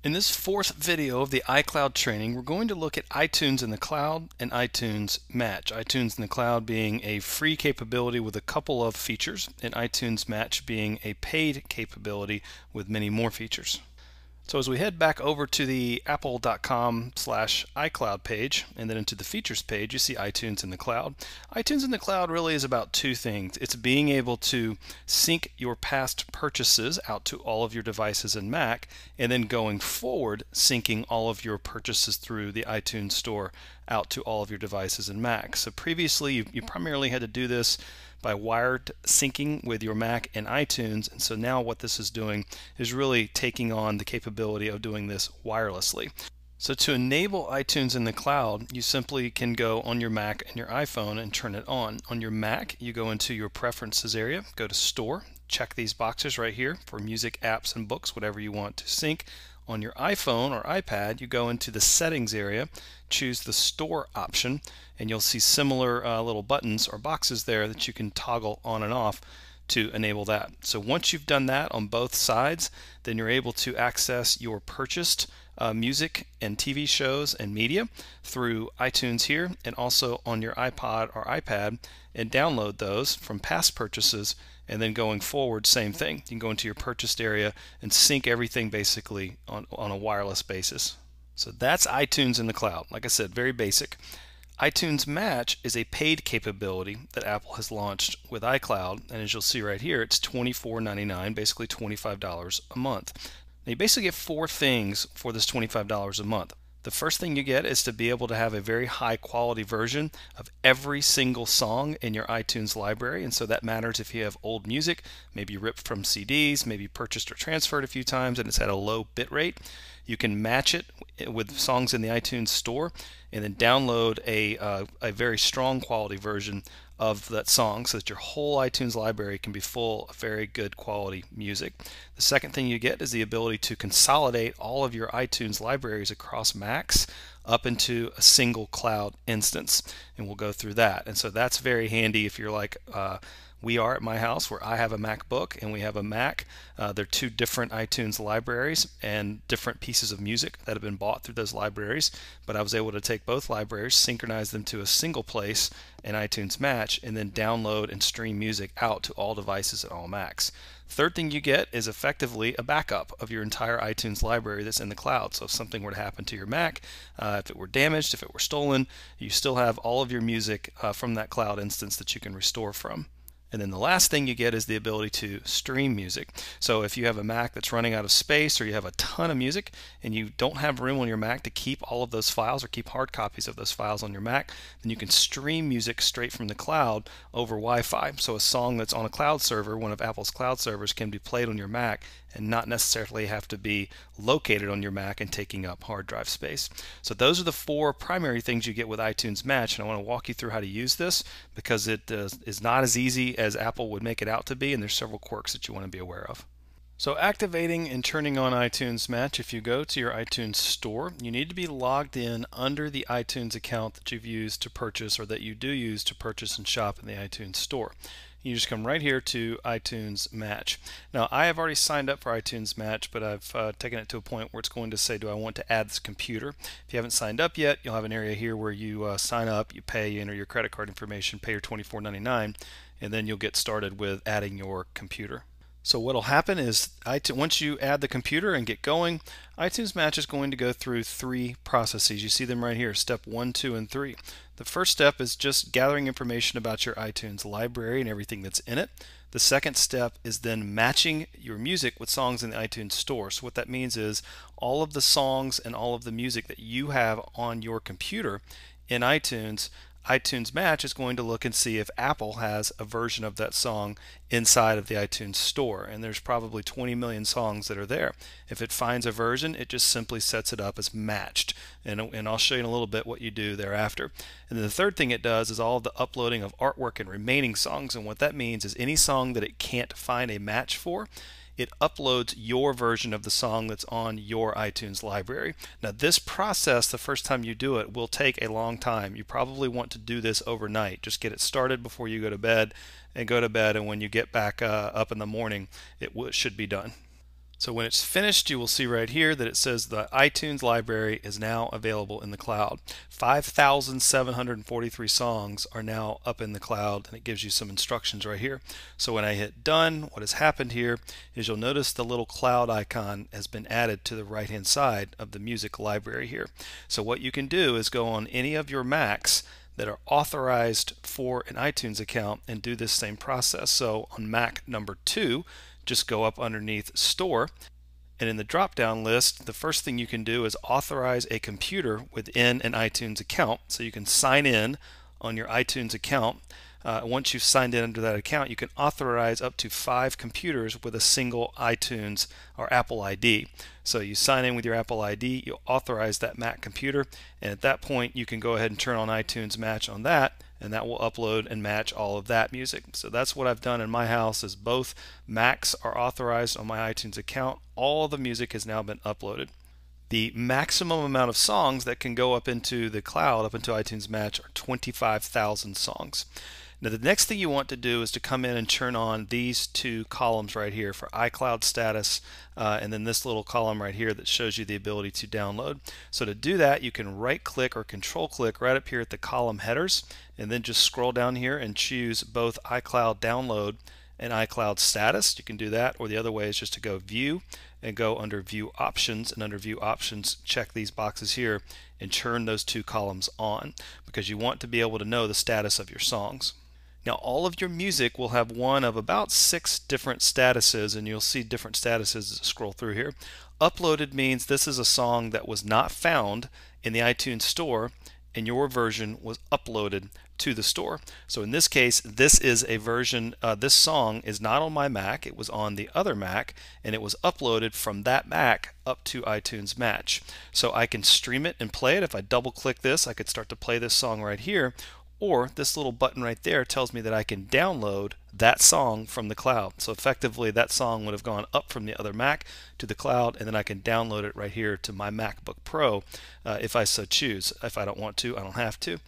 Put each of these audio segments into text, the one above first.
In this fourth video of the iCloud training, we're going to look at iTunes in the cloud and iTunes Match. iTunes in the cloud being a free capability with a couple of features, and iTunes Match being a paid capability with many more features. So as we head back over to the apple.com/iCloud page and then into the features page, you see iTunes in the cloud. iTunes in the cloud really is about two things. It's being able to sync your past purchases out to all of your devices in Mac, and then going forward syncing all of your purchases through the iTunes store out to all of your devices in Mac. So previously you primarily had to do this by wired syncing with your Mac and iTunes, and so now what this is doing is really taking on the capability of doing this wirelessly. So to enable iTunes in the cloud, you simply can go on your Mac and your iPhone and turn it on. On your Mac, you go into your preferences area, go to Store, check these boxes right here for music, apps, and books, whatever you want to sync. On your iPhone or iPad, you go into the settings area, choose the store option, and you'll see similar little buttons or boxes there that you can toggle on and off to enable that. So once you've done that on both sides, then you're able to access your purchased music and TV shows and media through iTunes here, and also on your iPod or iPad, and download those from past purchases. And then going forward, same thing. You can go into your purchased area and sync everything basically on a wireless basis. So that's iTunes in the cloud. Like I said, very basic. iTunes Match is a paid capability that Apple has launched with iCloud, and as you'll see right here, it's $24.99, basically $25 a month. Now you basically get four things for this $25 a month. The first thing you get is to be able to have a very high quality version of every single song in your iTunes library, and so that matters if you have old music, maybe ripped from CDs, maybe purchased or transferred a few times and it's at a low bit rate. You can match it with songs in the iTunes store and then download a very strong quality version of that song so that your whole iTunes library can be full of very good quality music. The second thing you get is the ability to consolidate all of your iTunes libraries across Macs up into a single cloud instance, and we'll go through that. And so that's very handy if you're like we are at my house, where I have a MacBook and we have a Mac. They're two different iTunes libraries and different pieces of music that have been bought through those libraries, but I was able to take both libraries, synchronize them to a single place in iTunes Match, and then download and stream music out to all devices and all Macs. Third thing you get is effectively a backup of your entire iTunes library that's in the cloud. So if something were to happen to your Mac, if it were damaged, if it were stolen, you still have all of your music from that cloud instance that you can restore from. And then the last thing you get is the ability to stream music. So if you have a Mac that's running out of space, or you have a ton of music and you don't have room on your Mac to keep all of those files or keep hard copies of those files on your Mac, then you can stream music straight from the cloud over Wi-Fi. So a song that's on a cloud server, one of Apple's cloud servers, can be played on your Mac and not necessarily have to be located on your Mac and taking up hard drive space. So those are the four primary things you get with iTunes Match, and I want to walk you through how to use this because it is not as easy as Apple would make it out to be, and there's several quirks that you want to be aware of. So activating and turning on iTunes Match, if you go to your iTunes store, you need to be logged in under the iTunes account that you've used to purchase, or that you do use to purchase and shop in the iTunes store. You just come right here to iTunes Match. Now I have already signed up for iTunes Match, but I've taken it to a point where it's going to say, do I want to add this computer? If you haven't signed up yet, you'll have an area here where you sign up, you pay, you enter your credit card information, pay your $24.99, and then you'll get started with adding your computer. So what will happen is once you add the computer and get going, iTunes Match is going to go through three processes. You see them right here, step 1, 2, and 3. The first step is just gathering information about your iTunes library and everything that's in it. The second step is then matching your music with songs in the iTunes store. So what that means is all of the songs and all of the music that you have on your computer in iTunes Match is going to look and see if Apple has a version of that song inside of the iTunes store, and there's probably 20 million songs that are there. If it finds a version, it just simply sets it up as matched, and I'll show you in a little bit what you do thereafter. And then the third thing it does is all of the uploading of artwork and remaining songs, and what that means is any song that it can't find a match for, it uploads your version of the song that's on your iTunes library. Now this process, the first time you do it, will take a long time. You probably want to do this overnight. Just get it started before you go to bed, and when you get back up in the morning, it should be done. So when it's finished, you will see right here that it says the iTunes library is now available in the cloud. 5,743 songs are now up in the cloud, and it gives you some instructions right here. So when I hit done, what has happened here is you'll notice the little cloud icon has been added to the right hand side of the music library here. So what you can do is go on any of your Macs that are authorized for an iTunes account and do this same process. So on Mac number 2, just go up underneath Store, and in the drop-down list, the first thing you can do is authorize a computer within an iTunes account. So you can sign in on your iTunes account. Once you've signed in under that account, you can authorize up to 5 computers with a single iTunes or Apple ID. So you sign in with your Apple ID, you authorize that Mac computer, and at that point you can go ahead and turn on iTunes Match on that, and that will upload and match all of that music. So that's what I've done in my house, is both Macs are authorized on my iTunes account. All the music has now been uploaded. The maximum amount of songs that can go up into the cloud, up into iTunes Match, are 25,000 songs. Now the next thing you want to do is to come in and turn on these 2 columns right here for iCloud status, and then this little column right here that shows you the ability to download. So to do that, you can right click or control click right up here at the column headers, and then just scroll down here and choose both iCloud download and iCloud status. You can do that, or the other way is just to go view and go under view options, and under view options check these boxes here and turn those 2 columns on, because you want to be able to know the status of your songs. Now all of your music will have one of about 6 different statuses, and you'll see different statuses as I scroll through here. Uploaded means this is a song that was not found in the iTunes store and your version was uploaded to the store. So in this case, this is a version, this song is not on my Mac, it was on the other Mac, and it was uploaded from that Mac up to iTunes Match. So I can stream it and play it. If I double click this, I could start to play this song right here, or this little button right there tells me that I can download that song from the cloud. So effectively that song would have gone up from the other Mac to the cloud, and then I can download it right here to my MacBook Pro if I so choose. If I don't want to, I don't have to.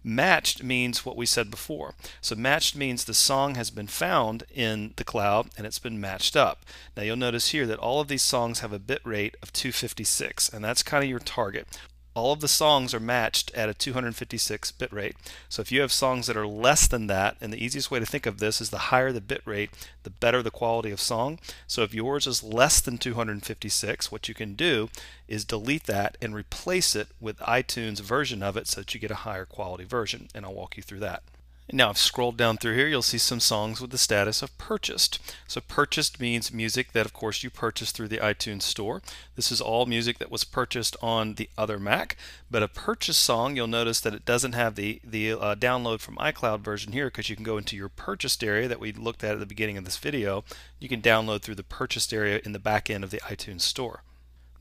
Matched means what we said before. So matched means the song has been found in the cloud and it's been matched up. Now you'll notice here that all of these songs have a bit rate of 256, and that's kind of your target. All of the songs are matched at a 256 bit rate. So if you have songs that are less than that, and the easiest way to think of this is the higher the bit rate, the better the quality of song. So if yours is less than 256, what you can do is delete that and replace it with iTunes version of it so that you get a higher quality version, and I'll walk you through that. Now, I've scrolled down through here, you'll see some songs with the status of purchased. So purchased means music that, of course, you purchased through the iTunes store. This is all music that was purchased on the other Mac, but a purchased song, you'll notice that it doesn't have the download from iCloud version here, because you can go into your purchased area that we looked at the beginning of this video. You can download through the purchased area in the back end of the iTunes store.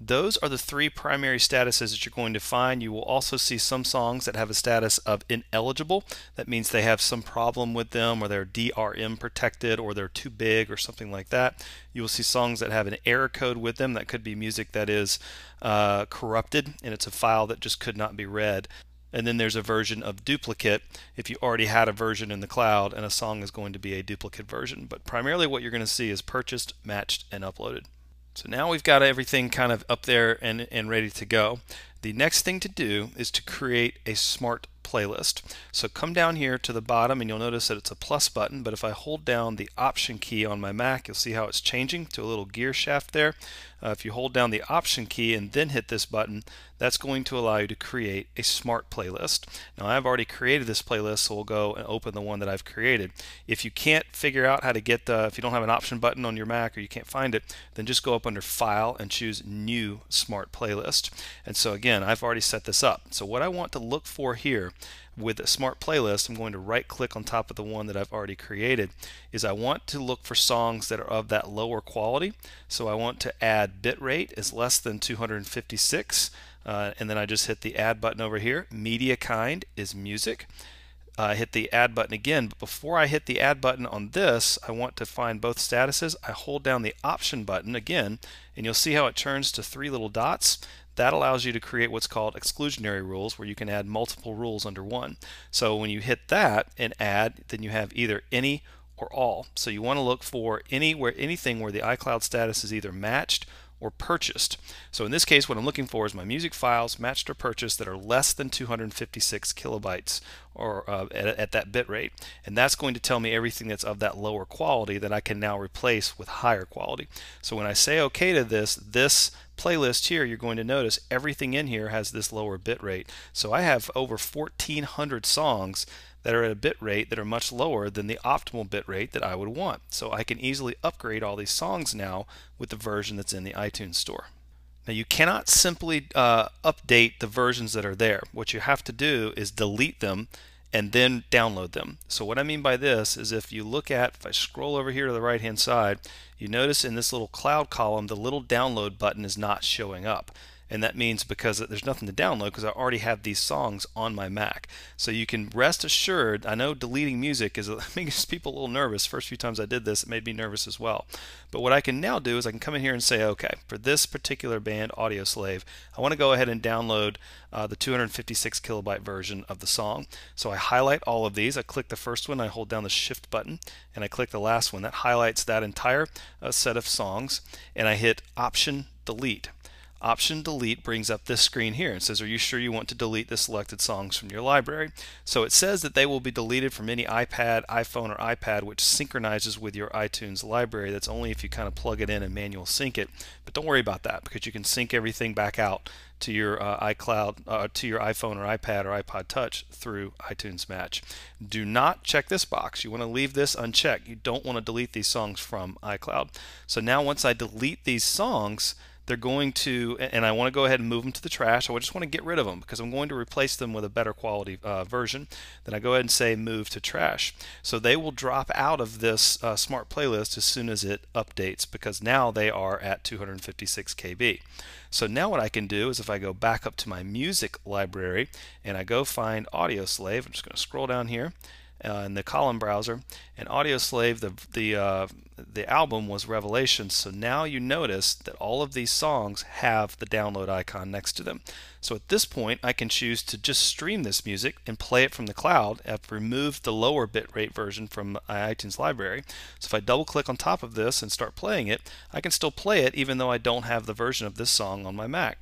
Those are the 3 primary statuses that you're going to find. You will also see some songs that have a status of ineligible. That means they have some problem with them, or they're DRM protected, or they're too big, or something like that. You will see songs that have an error code with them. That could be music that is corrupted, and it's a file that just could not be read. And then there's a version of duplicate if you already had a version in the cloud, and a song is going to be a duplicate version. But primarily what you're going to see is purchased, matched, and uploaded. So now we've got everything kind of up there and ready to go. The next thing to do is to create a smart playlist. So come down here to the bottom, and you'll notice that it's a plus button, but if I hold down the option key on my Mac, you'll see how it's changing to a little gear shaft there. If you hold down the option key and then hit this button, that's going to allow you to create a smart playlist. Now I've already created this playlist, so we'll go and open the one that I've created. If you can't figure out how to get if you don't have an option button on your Mac, or you can't find it, then just go up under File and choose New Smart Playlist. And so again, I've already set this up. So what I want to look for here with a smart playlist, I'm going to right click on top of the one that I've already created, is I want to look for songs that are of that lower quality. So I want to add bitrate is less than 256, and then I just hit the add button over here. Media kind is music. Hit the add button again, but before I hit the add button on this, I want to find both statuses. I hold down the option button again, and you'll see how it turns to 3 little dots. That allows you to create what's called exclusionary rules, where you can add multiple rules under one. So when you hit that and add, then you have either any or all. So you want to look for anything where the iCloud status is either matched or purchased. So in this case, what I'm looking for is my music files matched or purchased that are less than 256 kilobytes or at that bit rate. And that's going to tell me everything that's of that lower quality that I can now replace with higher quality. So when I say OK to this playlist here, you're going to notice everything in here has this lower bit rate. So I have over 1,400 songs that are at a bit rate that are much lower than the optimal bit rate that I would want. So I can easily upgrade all these songs now with the version that's in the iTunes store. Now you cannot simply update the versions that are there. What you have to do is delete them and then download them. So what I mean by this is if I scroll over here to the right hand side, you notice in this little cloud column the little download button is not showing up. And that means because there's nothing to download because I already have these songs on my Mac. So you can rest assured, I know deleting music makes people a little nervous. First few times I did this, it made me nervous as well. But what I can now do is I can come in here and say, okay, for this particular band, Audioslave, I want to go ahead and download the 256 kilobyte version of the song. So I highlight all of these. I click the first one, I hold down the shift button, and I click the last one. That highlights that entire set of songs, and I hit Option Delete. Option Delete brings up this screen here and says, are you sure you want to delete the selected songs from your library? So it says that they will be deleted from any iPad, iPhone, or iPad which synchronizes with your iTunes library. That's only if you kind of plug it in and manual sync it. But don't worry about that because you can sync everything back out to your iCloud, to your iPhone or iPad or iPod Touch through iTunes Match. Do not check this box. You want to leave this unchecked. You don't want to delete these songs from iCloud. So now once I delete these songs, they're going to, and I want to go ahead and move them to the trash. I just want to get rid of them because I'm going to replace them with a better quality version. Then I go ahead and say move to trash. So they will drop out of this smart playlist as soon as it updates because now they are at 256 KB. So now what I can do is if I go back up to my music library and I go find Audioslave, I'm just going to scroll down here in the column browser, and Audioslave, the album was Revelation. So now you notice that all of these songs have the download icon next to them. So at this point I can choose to just stream this music and play it from the cloud. I've removed the lower bitrate version from my iTunes library. So if I double click on top of this and start playing it, I can still play it even though I don't have the version of this song on my Mac.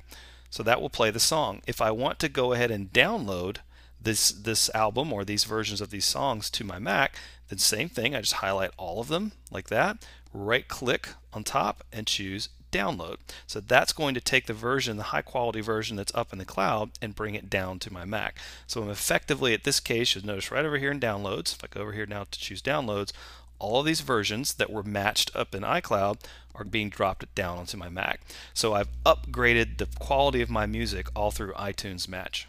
So that will play the song. If I want to go ahead and download this album or these versions of these songs to my Mac, then same thing, I just highlight all of them like that, right click on top and choose download. So that's going to take the version, the high quality version that's up in the cloud, and bring it down to my Mac. So I'm effectively, at this case, you'll notice right over here in downloads, if I go over here now to choose downloads, all of these versions that were matched up in iCloud are being dropped down onto my Mac. So I've upgraded the quality of my music all through iTunes Match.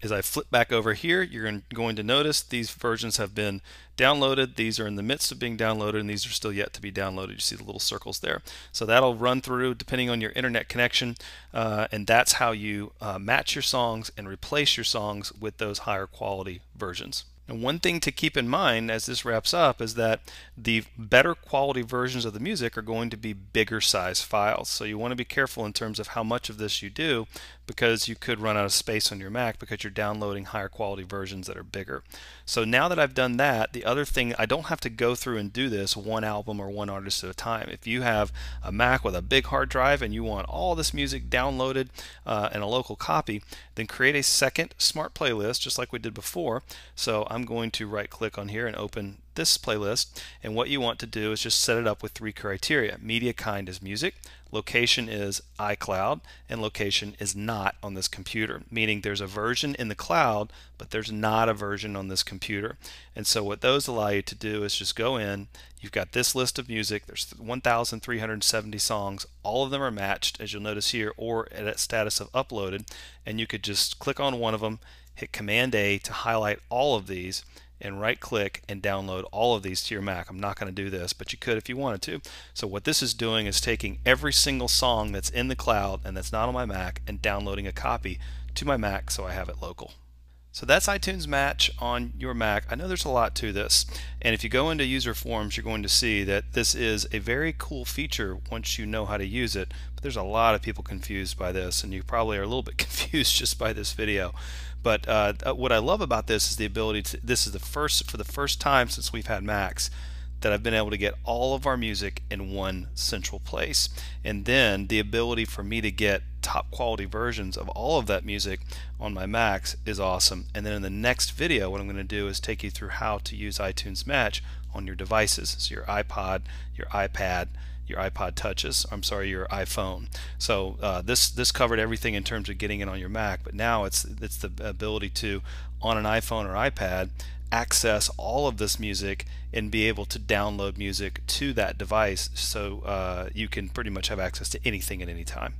As I flip back over here, you're going to notice these versions have been downloaded. These are in the midst of being downloaded, and these are still yet to be downloaded. You see the little circles there. So that'll run through depending on your internet connection, and that's how you match your songs and replace your songs with those higher quality versions. And one thing to keep in mind as this wraps up is that the better quality versions of the music are going to be bigger size files. So you want to be careful in terms of how much of this you do because you could run out of space on your Mac because you're downloading higher quality versions that are bigger. So now that I've done that, the other thing, I don't have to go through and do this one album or one artist at a time. If you have a Mac with a big hard drive and you want all this music downloaded in a local copy, then create a second smart playlist just like we did before. So I'm going to right click on here and open this playlist, and what you want to do is just set it up with three criteria. Media kind is music, location is iCloud, and location is not on this computer, meaning there's a version in the cloud but there's not a version on this computer. And so what those allow you to do is just go in, you've got this list of music, there's 1,370 songs, all of them are matched as you'll notice here or at a status of uploaded, and you could just click on one of them, hit Command A to highlight all of these, and right click and download all of these to your Mac. I'm not going to do this, but you could if you wanted to. So what this is doing is taking every single song that's in the cloud and that's not on my Mac and downloading a copy to my Mac so I have it local. So that's iTunes Match on your Mac. I know there's a lot to this, and if you go into user forums you're going to see that this is a very cool feature once you know how to use it, but there's a lot of people confused by this, and you probably are a little bit confused just by this video. But what I love about this is the ability to, this is for the first time since we've had Macs, that I've been able to get all of our music in one central place. And then the ability for me to get top quality versions of all of that music on my Macs is awesome. And then in the next video, what I'm going to do is take you through how to use iTunes Match on your devices. So your iPod, your iPad, your iPod touches, I'm sorry, your iPhone. So this covered everything in terms of getting it on your Mac, but now it's the ability to, on an iPhone or iPad, access all of this music and be able to download music to that device, so you can pretty much have access to anything at any time.